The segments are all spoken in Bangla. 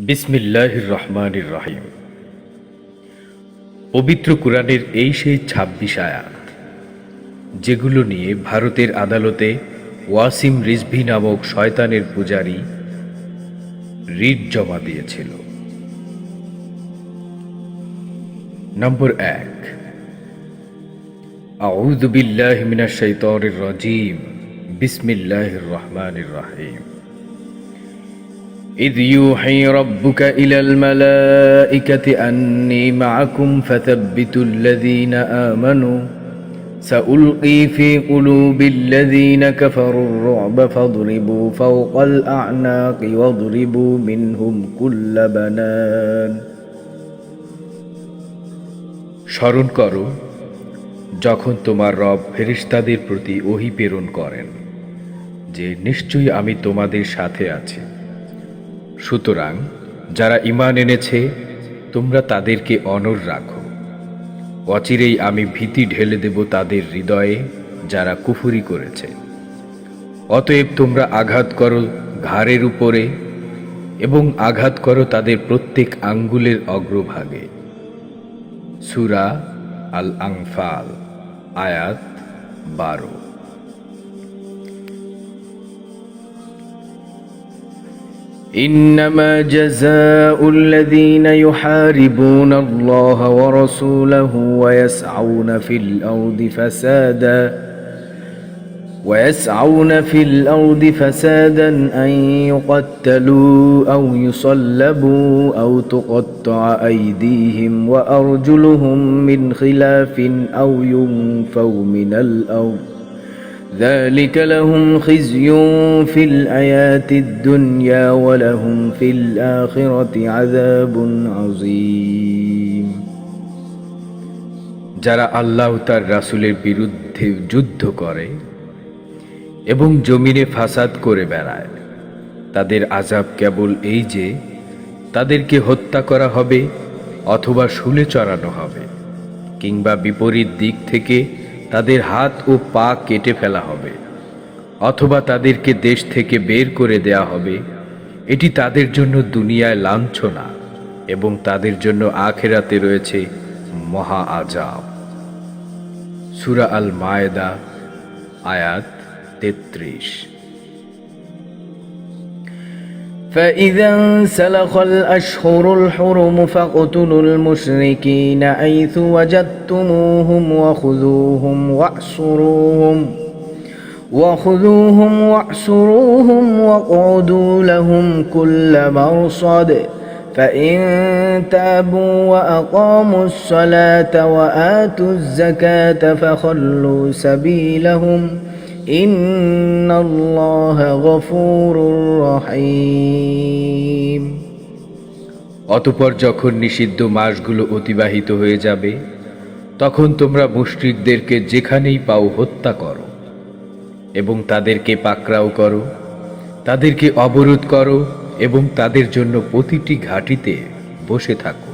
বিসমিল্লাহির রহমানির রহিম। পবিত্র কুরআনের এই সেই ২৬ আয়াত যেগুলো নিয়ে ভারতের আদালতে ওয়াসিম রিজভী নামক শয়তানের পূজারী রিট জমা দিয়েছিল। নম্বর ১, আউযু বিল্লাহি মিনাশ শাইতানির রাজীম, বিসমিল্লাহির রহমানির রহিম। إذ يوحي ربك إلى الملائكة أني معكم فثبتوا الذين آمنوا سألقي في قلوب الذين كفروا الرعب فاضربوا فوق الأعناق واضربوا منهم كل بنان। স্মরণ করো যখন তোমার রব ফেরেশতাদের প্রতি ওহী প্রেরণ করেন যে নিশ্চয়ই আমি তোমাদের সাথে আছি, সুতরাং যারা ঈমান এনেছে তোমরা তাদেরকে অনড় রাখো। অচিরেই আমি ভীতি ঢেলে দেব তাদের হৃদয়ে যারা কুফরি করেছে। অতএব তোমরা আঘাত করো ঘাড়ের উপরে এবং আঘাত করো তাদের প্রত্যেক আঙ্গুলের অগ্রভাগে। সূরা আল আনফাল আয়াত ১২। إنما جزاء الذين يحاربون الله ورسوله ويسعون في الأرض فسادا أن يقتلوا أو يصلبوا أو تقطع أيديهم وأرجلهم من خلاف أو ينفوا من الأرض ذلك لهم خزي في الحياة الدنيا ولهم في الآخرة عذاب عظيم। যারা আল্লাহ তার রাসূলের বিরুদ্ধে যুদ্ধ করে এবং জমিনে ফাসাদ করে বেড়ায়, তাদের আযাব কেবল এই যে তাদেরকে হত্যা করা হবে অথবা শুলে চড়ানো হবে, কিংবা বিপরীত দিক থেকে তাদের হাত ও পা কেটে ফেলা হবে, অথবা তাদেরকে দেশ থেকে বের করে দেয়া হবে। এটি তাদের জন্য দুনিয়ায় লাঞ্ছনা এবং তাদের জন্য আখিরাতে রয়েছে মহা আযাব। সূরা আল মায়েদা আয়াত ৩৩। فإذا انسلخ الأشهر الحرم فاقتلوا المشركين حيث وجدتموهم وخذوهم واحصروهم واقعدوا لهم كل مرصد فإن تابوا وأقاموا الصلاة وآتوا الزكاة فخلوا سبيلهم ইন্নাল্লাহা গফুরুর রহিম। অতঃপর যখন নিষিদ্ধ মাসগুলো অতিবাহিত হয়ে যাবে তখন তোমরা মুশরিকদেরকে যেখানেই পাও হত্যা করো এবং তাদেরকে পাকড়াও করো, তাদেরকে অবরোধ করো এবং তাদের জন্য প্রতিটি ঘাঁটিতে বসে থাকো।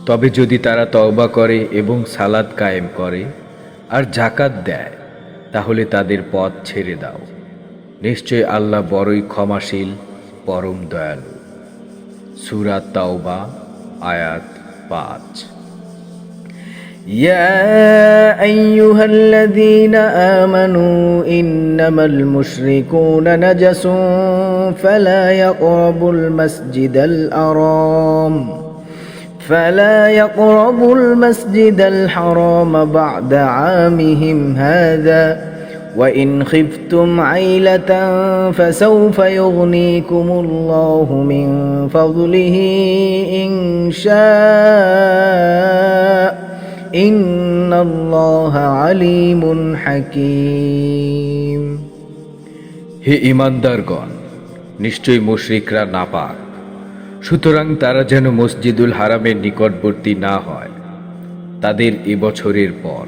তবে যদি তারা তওবা করে এবং সালাত কায়েম করে আর যাকাত দেয় তাহলে তাদের পথ ছেড়ে দাও। নিশ্চয় আল্লাহ বড়ই ক্ষমাশীল, পরম দয়ালু। সূরা তাওবা আয়াত ৫। ইয়া আইয়ুহাল্লাযীনা আমানু ইন্নামাল মুশরিকুনা নাজাসুন ফালা يقربوا المسجد الحرام بعد عامهم هذا وإن خفتم عيلة فسوف يغنيكم الله من فضله إن شاء إن الله عليم حكيم। হে ঈমানদারগণ, নিশ্চয়ই মুশরিকরা নাপাক, সুতরাং তারা যেন মসজিদুল হারামের নিকটবর্তী না হয় তাদের এবছরের পর।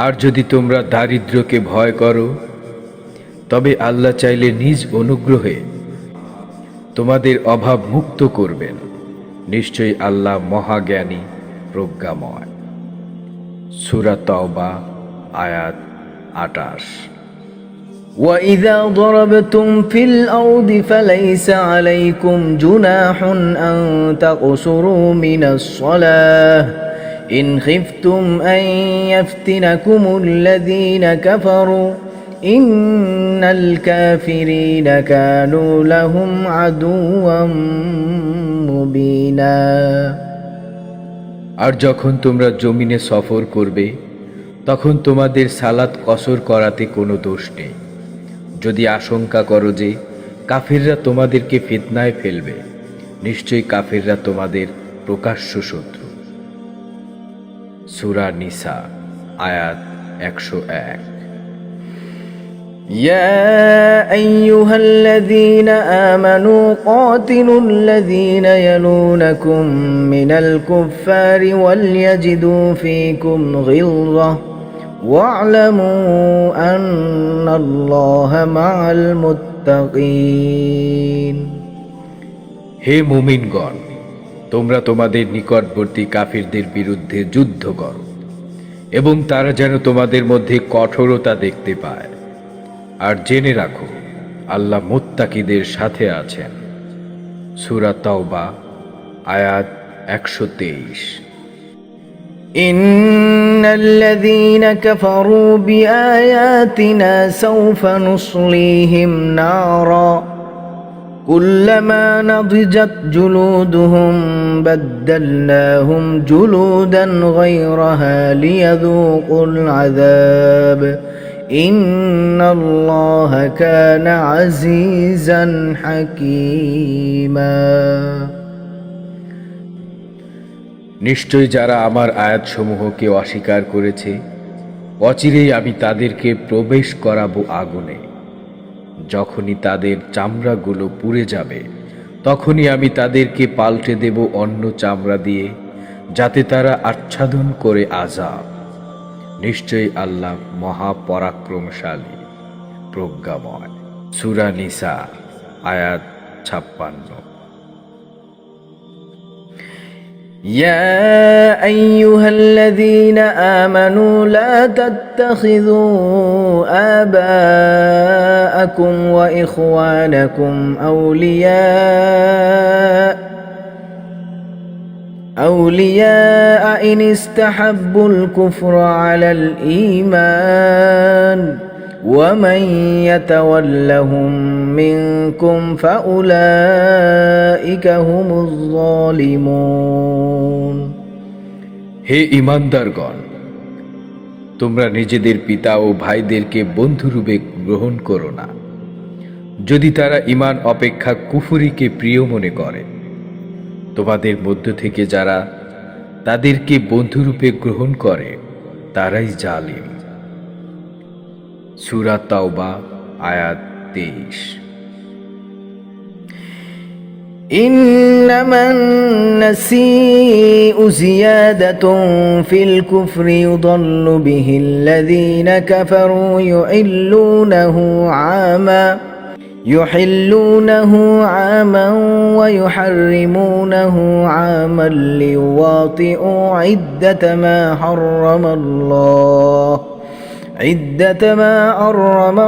আর যদি তোমরা দারিদ্র্যকে ভয় করো তবে আল্লাহ চাইলে নিজ অনুগ্রহে তোমাদের অভাব মুক্ত করবেন। নিশ্চয়ই আল্লাহ মহাজ্ঞানী, প্রজ্ঞাময়। সূরা তাওবা আয়াত ২৮। وإذا ضربتم في الأرض فليس عليكم جناح أن تقصروا من الصلاة إن خفتم أن يفتنكم الذين كفروا إن الكافرين كانوا لهم عدوا مبينا। আর যখন তোমরা জমিনে সফর করবে তখন তোমাদের সালাত কসর করাতে কোনো দোষ নেই, যদি আশঙ্কা করো যে কাফিররা তোমাদেরকে ফিতনায় ফেলবে। নিশ্চয়ই কাফিররা তোমাদের প্রকাশ্য শত্রু। সূরা নিসা আয়াত 101। يا أيها الذين آمنوا قاتلوا الذين يلونكم من الكفار وليجدوا فيكم غلظة واعلموا أن الله مع المتقين। হে মুমিনগণ, তোমরা তোমাদের নিকটবর্তী কাফিরদের বিরুদ্ধে যুদ্ধ করো এবং তারা যেন তোমাদের মধ্যে কঠোরতা দেখতে পায়। আর জেনে রাখো, আল্লাহ মুত্তাকিদের সাথে আছেন। সূরা তাওবা আয়াত 123। إن الذين كفروا بآياتنا سوف نصليهم نارا كلما نضجت جلودهم بدلناهم جلودا غيرها ليذوقوا العذاب إن الله كان عزيزا حكيما। নিশ্চয় যারা আমার আয়াতসমূহকে অস্বীকার করেছে, অচিরেই আমি তাদেরকে প্রবেশ করাবো আগুনে। যখনই তাদের চামড়াগুলো পুড়ে যাবে তখনই আমি তাদেরকে পাল্টে দেব অন্য চামড়া দিয়ে, যাতে তারা আচ্ছাদন করে আযাব। নিশ্চয়ই আল্লাহ মহাপরাক্রমশালী, প্রজ্ঞাময়। সূরা নিসা আয়াত 56। يا أيها الذين آمنوا لا تتخذوا آباءكم وإخوانكم أولياء إن استحبوا الكفر على الإيمان ومن يتولهم منكم فأولئك هم الظالمون। হে ঈমানদারগণ, তোমরা নিজেদের পিতা ও ভাইদেরকে বন্ধুরূপে গ্রহণ করো না, যদি তারা ঈমান অপেক্ষা কুফরিকে প্রিয় মনে করে। তোমাদের মধ্য থেকে যারা তাদেরকে বন্ধুরূপে গ্রহণ করে তারাই জালিম। সূরা তাওবা আয়াত 23। إنما النسيء زيادة في الكفر يضل به الذين كفروا يحلونه عاما ويحرمونه عاما ليواطئوا عدة ما حرم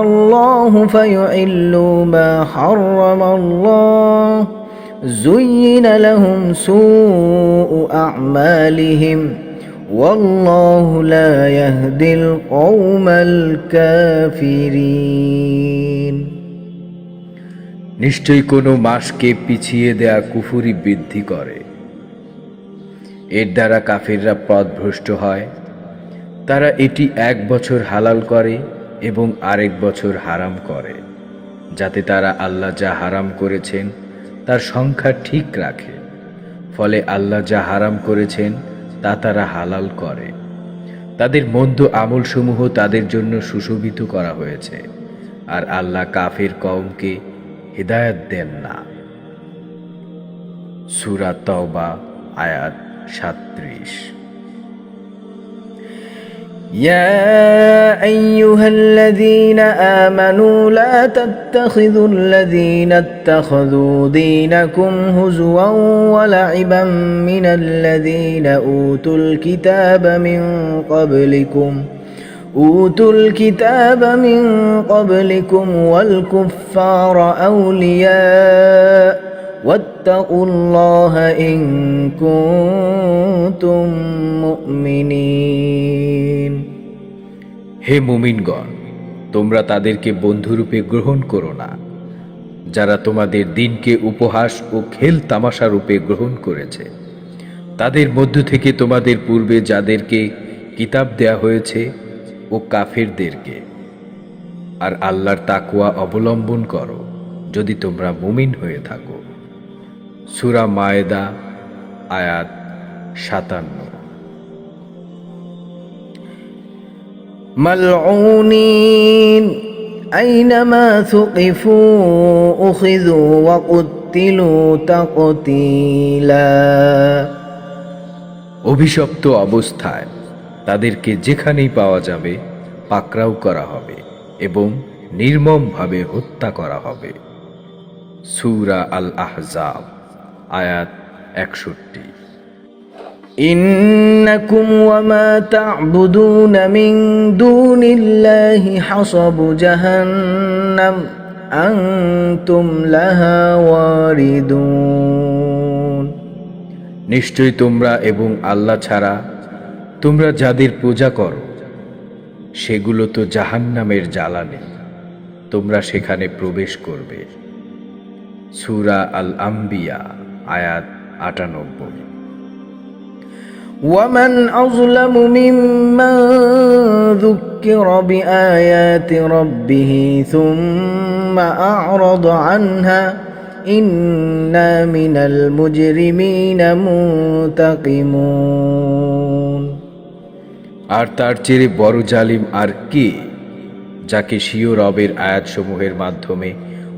الله فيحلوا ما حرم الله زين لهم سوء أعمالهم والله لا يهدي القوم الكافرين। নিশ্চয়ই কোনো মাসকে পিছিয়ে দেয়া কুফরি বৃদ্ধি করে, এর দ্বারা কাফিররা পথভ্রষ্ট হয়। তারা এটি 1 বছর হালাল করে এবং আরেক বছর হারাম করে, যাতে তারা আল্লাহ যা হারাম করেছেন তার সংখ্যা ঠিক রাখে। ফলে আল্লাহ যা হারাম করেছেন তা তারা হালাল করে। তাদের মন্দ আমলসমূহ তাদের জন্য সুশোভিত করা হয়েছে, আর আল্লাহ কাফির কওমকে হিদায়াত দেন না। সূরা তাওবা আয়াত 37। يا أيها الذين آمنوا لا تتخذوا الذين اتخذوا دينكم هزوا ولعبا من الذين أوتوا الكتاب من قبلكم أوتوا الكتاب من قبلكم والكفار أولياء واتقوا الله إن كنتم مؤمنين হে মুমিনগণ, তোমরা তাদেরকে বন্ধুরূপে গ্রহণ করো না যারা তোমাদের দিনকে উপহাস ও খেল তামাশা রূপে গ্রহণ করেছে। তাদের মধ্য থেকে তোমাদের পূর্বে যাদেরকে কিতাব দেয়া হয়েছে ও কাফেরদেরকে। আর আল্লাহর তাকওয়া অবলম্বন করো যদি তোমরা মুমিন হয়ে থাকো। সূরা মায়েদা আয়াত 57। ملعونين أينما ثقفوا أخذوا وقتلوا تقتيلا অভিশপ্ত অবস্থায় তাদেরকে যেখানেই পাওয়া যাবে পাকড়াও করা হবে এবং নির্মমভাবে হত্যা করা হবে। সূরা আল আহজাব আয়াত 61। إنكم وما تعبدون من دون الله حصب جهنم أنتم لها واردون নিশ্চয় তোমরা এবং আল্লাহ ছাড়া তোমরা যাদের পূজা করো সেগুলো তো জাহান্নামের জ্বালানি, তোমরা সেখানে প্রবেশ করবে। সূরা আল আম্বিয়া আয়াত 98। ومن أظلم ممن ذكر بآيات ربه ثم أعرض عنها إنا من المجرمين منتقمون আর তার চেয়ে বড় জালিম আর কে, যাকে স্বীয় রবের আয়াতসমূহের মাধ্যমে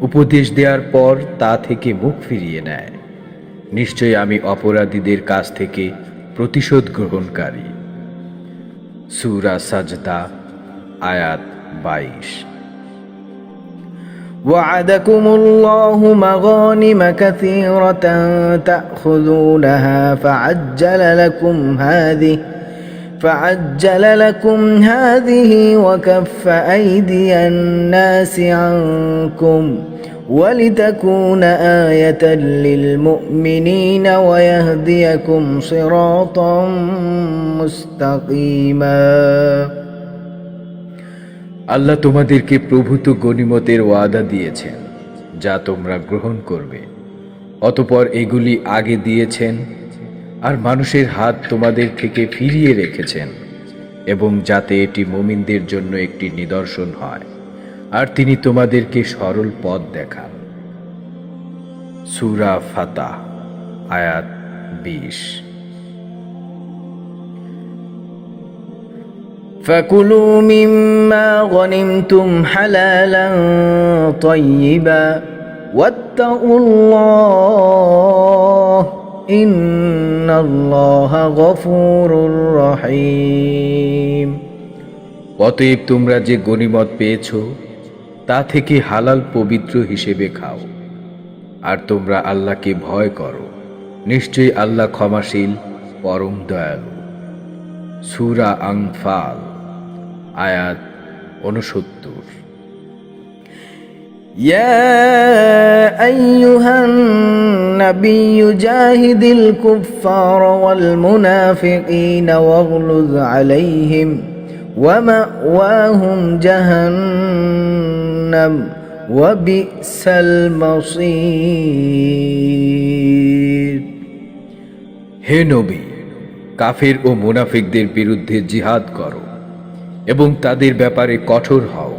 উপদেশ দেওয়ার পর তা থেকে মুখ ফিরিয়ে নেয়। নিশ্চয় আমি অপরাধীদের কাছ থেকে প্রতিশোধ গ্রহণকারী। সূরা সাজদা আয়াত 22। وعدكم الله مغانم كثيرة تأخذونها فعجل لكم هذه وكف أيدي الناس عنكم ولتكون آية للمؤمنين ويهديكم صراطا مستقيما আল্লাহ তোমাদেরকে প্রভূত গনিমতের ওয়াদা দিয়েছেন যা তোমরা গ্রহণ করবে। অতঃপর এগুলি আগে দিয়েছেন আর মানুষের হাত তোমাদের থেকে ফিরিয়ে রেখেছেন, এবং যাতে এটি মুমিনদের জন্য একটি নিদর্শন হয় আর তিনি তোমাদেরকে সরল পথ দেখান। সূরা ফাতাহ আয়াত 20। فكلوا مما غنمتم حلالا طيبا واتقوا الله إن الله غفور رحيم অতএব তোমরা যে গনিমত পেয়েছ তা থেকে হালাল পবিত্র হিসেবে খাও, আর তোমরা আল্লাহকে ভয় করো, নিশ্চয়ই আল্লাহ ক্ষমাশীল পরম দয়ালু। সূরা আনফাল আয়াত 69। يا أيها النبي جاهد الكفار والمنافقين واغلظ عليهم ومأواهم جهنم وبئس المصير হে নবী, কাফের ও মুনাফিকদের বিরুদ্ধে জিহাদ করো এবং তাদের ব্যাপারে কঠোর হও,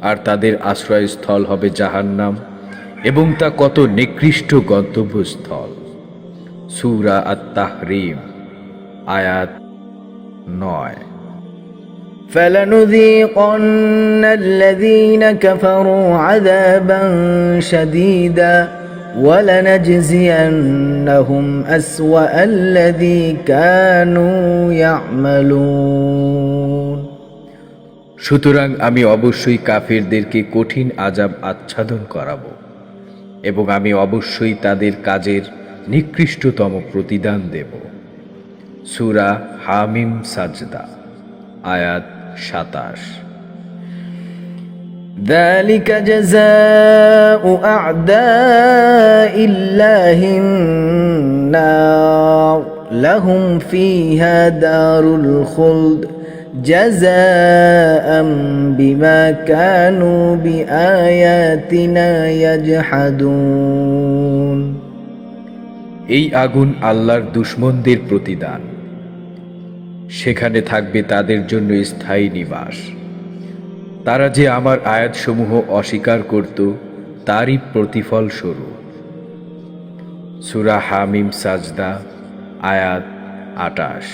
আর তাদের আশ্রয়স্থল হবে জাহান্নাম, এবং তা কত নিকৃষ্ট গন্তব্যস্থল। সূরা আত-তাহরীম আয়াত 9। فلنذيقن الذين كفروا عذابا شديدا ولنجزينهم أسوأ الذي كانوا يعملون সুতরাং আমি অবশ্যই কাফেরদেরকে কঠিন আযাব আচ্ছাদন করাবো, এবং আমি অবশ্যই তাদের কাজের নিকৃষ্টতম প্রতিদান দেব। সূরা হামিম সাজদা আয়াত 27। ذلك جزاء أعداء الله النار لهم فيها دار الخلد جزاء بما كانوا بآياتنا يجحدون। এই আগুন আল্লাহর দুশমনদের প্রতিদান, সেখানে থাকবে তাদের জন্য স্থায়ী নিবাস। তারা যে আমার আয়াতসমূহ অস্বীকার করত তারই প্রতিফল স্বরূপ। সূরা হামিম সাজদা আয়াত 28।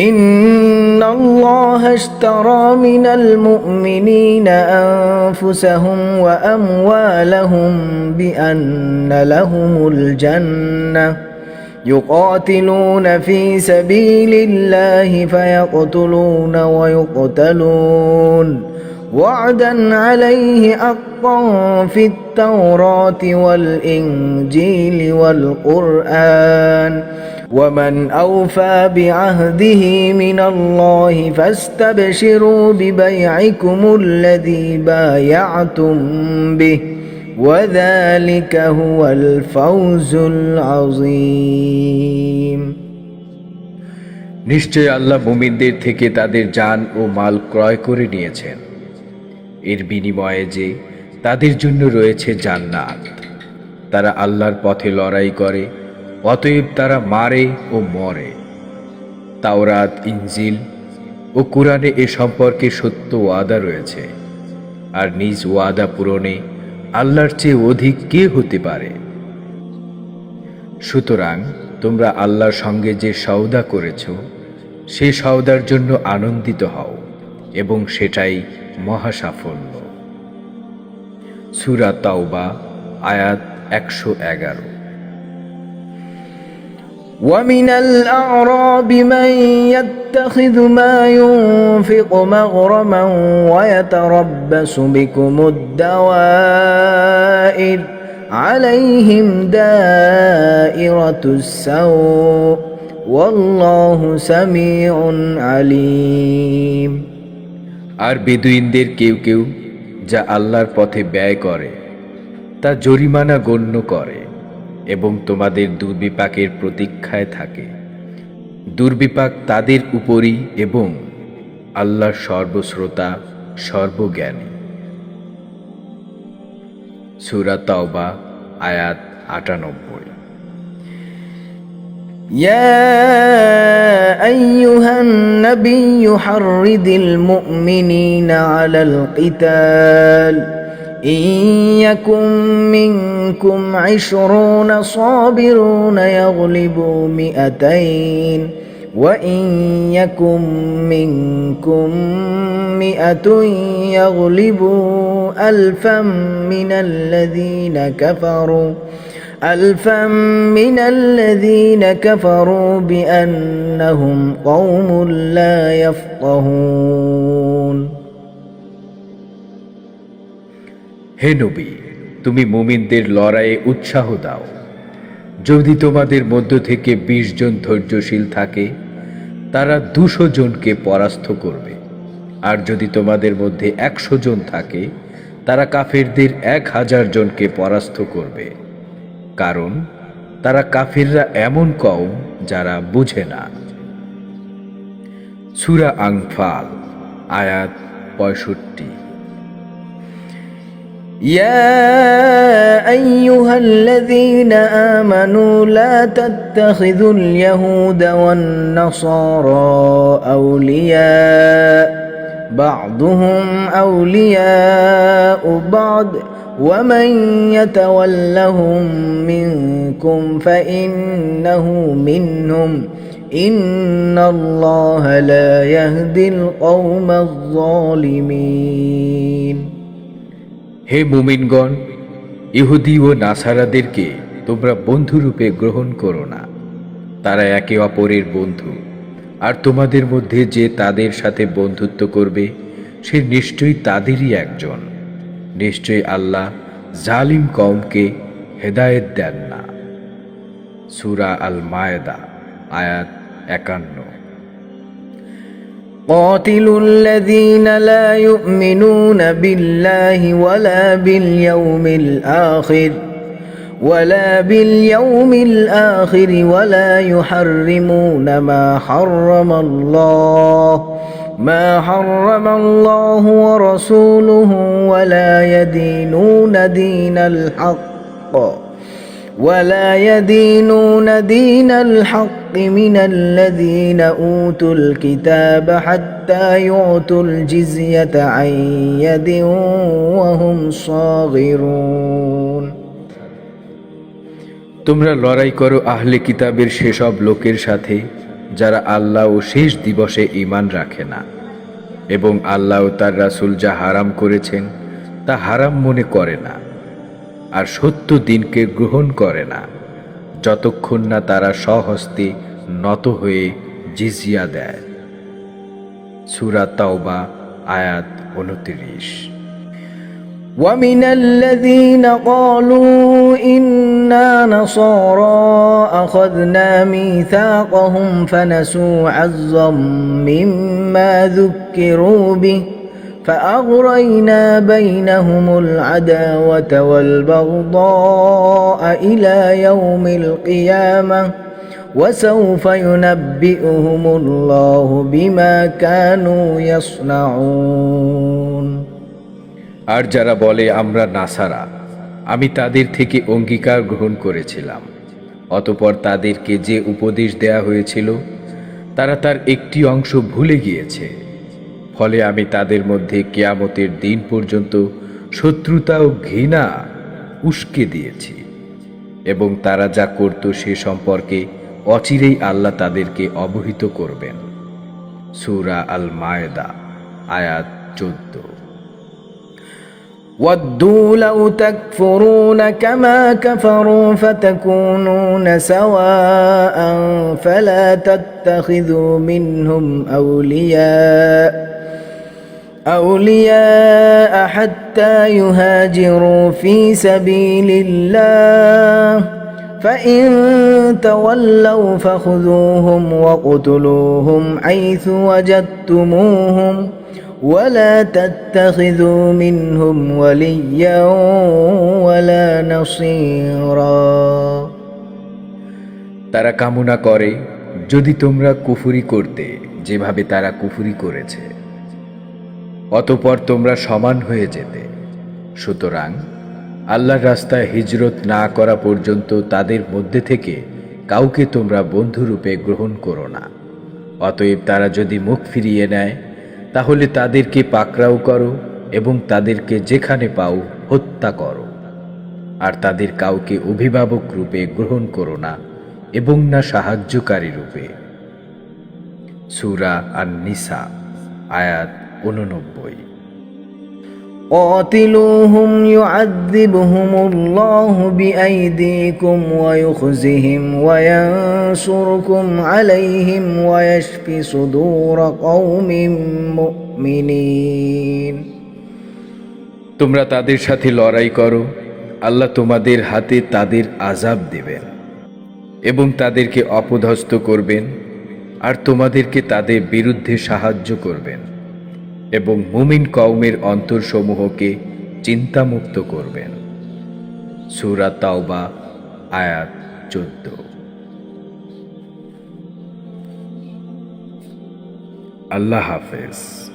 إن الله اشترى من المؤمنين أنفسهم وأموالهم بأن لهم الجنة يقاتلون في سبيل الله فيقتلون ويقتلون وعدا عليه حقا في التوراة والإنجيل والقرآن ومن أوفى بعهده من الله فاستبشروا ببيعكم الذي بايعتم به وذلك هو الفوز العظيم। নিশ্চয় আল্লাহ মুমিনদের থেকে তাদের জান ও মাল ক্রয় করে নিয়েছেন, এর বিনিময়ে যে তাদের জন্য রয়েছে জান্নাত। তারা আল্লাহর পথে লড়াই করে, অতএব তারা মারে ও মরে। তাওরাত, ইনজিল ও কুরআনে এ সম্পর্কে সত্য ওয়াদা রয়েছে, আর নিজ ওয়াদা পূরণে আল্লাহর চেয়ে অধিক কে হতে পারে? সুতরাং তোমরা আল্লাহর সঙ্গে যে সওদা করেছ সে সওদার জন্য আনন্দিত হও, এবং সেটাই মহা সাফল্য। সূরা তাওবা আয়াত 111। ومن الأعراب من يتخذ ما ينفق مغرما ويتربص بكم الدوائر عليهم دائرة السوء والله سميع عليم। আর বেদুইনদের কেউ কেউ যা আল্লাহর পথে ব্যয় করে তা জরিমানা গণ্য করে এবং তোমাদের দুর্বিপাকের প্রতীক্ষায় থাকে। দুর্বিপাক তাদের উপরই, এবং আল্লাহ সর্বশ্রোতা সর্বজ্ঞানী। সূরা তাওবা আয়াত 98। يا أيها النبي حرض المؤمنين على القتال إن يكن منكم 20 صابرون يغلبوا 200 وإن يكن منكم 100 يغلبوا 1000 من الذين كفروا بأنهم قوم لا يفقهون। হে নবী, তুমি মুমিনদের লড়াইয়ে উৎসাহ দাও। যদি তোমাদের মধ্য থেকে 20 জন ধৈর্যশীল থাকে, তারা 200 জনকে পরাস্ত করবে। আর যদি তোমাদের মধ্যে 100 জন থাকে, তারা কাফেরদের 1000 জনকে পরাস্ত করবে। কারণ তারা কাফিররা এমন কওম যারা বুঝে না। সূরা আনফাল আয়াত 65। يا أيها الذين آمنوا لا تتخذوا اليهود والنصارى أولياء بعضهم أولياء بعض ومن يتولهم منكم فإنه منهم إن الله لا يهدي القوم الظالمين। হে মুমিনগণ, ইহুদি ও নাসারাদেরকে তোমরা বন্ধুরূপে গ্রহণ করো না। তারা একে অপরের বন্ধু, আর তোমাদের মধ্যে যে তাদের সাথে বন্ধুত্ব করবে সে নিশ্চয়ই তাদেরই একজন। নিশ্চয়ই আল্লাহ জালিম কওমকে হেদায়েত দেন না। সূরা আল মায়েদা আয়াত 51। قاتلوا الذين لا يؤمنون بالله ولا باليوم الآخر ولا يحرمون ما حرم الله ورسوله ولا يدينون دين الحق من الذين أوتوا الكتاب حتى يعطوا الجزية عن يد وهم صاغرون। তোমরা লড়াই করো আহলে কিতাবের সেসব লোকের সাথে যারা আল্লাহ ও শেষ দিবসে ঈমান রাখে না এবং আল্লাহ ও তার রাসূল যা হারাম করেছেন তা হারাম মনে করে না, আর সত্য দিনকে গ্রহণ করে না যতক্ষণ না তারা স্বহস্তে নত হয়ে জিজিয়া দেয়। সূরা তাওবা আয়াত 29। ومن الذين قالوا إنا نصارى أخذنا ميثاقهم فنسوا حظا مما ذكروا به فأغرينا بينهم العداوة والبغضاء إلى يوم القيامة وسوف ينبئهم الله بما كانوا يصنعون। আর যারা বলে আমরা নাসারা, আমি তাদের থেকে অঙ্গীকার গ্রহণ করেছিলাম, অতঃপর তাদেরকে যে উপদেশ দেয়া হয়েছিল তারা তার একটি অংশ ভুলে গিয়েছে, ফলে আমি তাদের মধ্যে কিয়ামতের দিন পর্যন্ত শত্রুতা ও ঘৃণা উস্কে দিয়েছি এবং তারা যা করত সে সম্পর্কে অচিরেই আল্লাহ তাদেরকে অবহিত করবেন। সূরা আল মায়েদা আয়াত 14। وَدُّوا لَوْ تَكْفُرُونَ كَمَا كَفَرُوا فَتَكُونُونَ سَوَاءً فَلَا تَتَّخِذُوا مِنْهُمْ أَوْلِيَاءَ حَتَّى يُهَاجِرُوا فِي سَبِيلِ اللَّهِ فَإِن تَوَلَّوْا فَخُذُوهُمْ وَاقْتُلُوهُمْ حَيْثُ وَجَدتُّمُوهُمْ ولا تتخذوا منهم وليا ولا نصيرا। তারা কামনা করে যদি তোমরা কুফরি করতে যেভাবে তারা কুফরি করেছে, অতঃপর তোমরা সমান হয়ে যেতে। সুতরাং আল্লাহর রাস্তায় হিজরত না করা পর্যন্ত তাদের মধ্যে থেকে কাউকে তোমরা বন্ধুরূপে গ্রহণ করো না। অতএব তারা যদি মুখ ফিরিয়ে নেয় তাহলে তাদেরকে পাকড়াও করো এবং তাদেরকে যেখানে পাও হত্যা করো, আর তাদের কাউকে অভিভাবক রূপে গ্রহণ করো না এবং না সাহায্যকারী রূপে। সূরা আন-নিসা আয়াত 89। قاتلوهم يعذبهم الله بأيديكم ويخزهم وينصركم عليهم ويشف صدور قوم مؤمنين। তোমরা তাদের সাথে লড়াই করো, আল্লাহ তোমাদের হাতে তাদের আযাব দেবেন এবং তাদেরকে অপদস্থ করবেন, আর তোমাদেরকে তাদের বিরুদ্ধে সাহায্য করবেন এবং মুমিন কওমের অন্তরসমূহকে চিন্তামুক্ত করবেন। সূরা তাওবা আয়াত 14। আল্লাহ হাফেজ।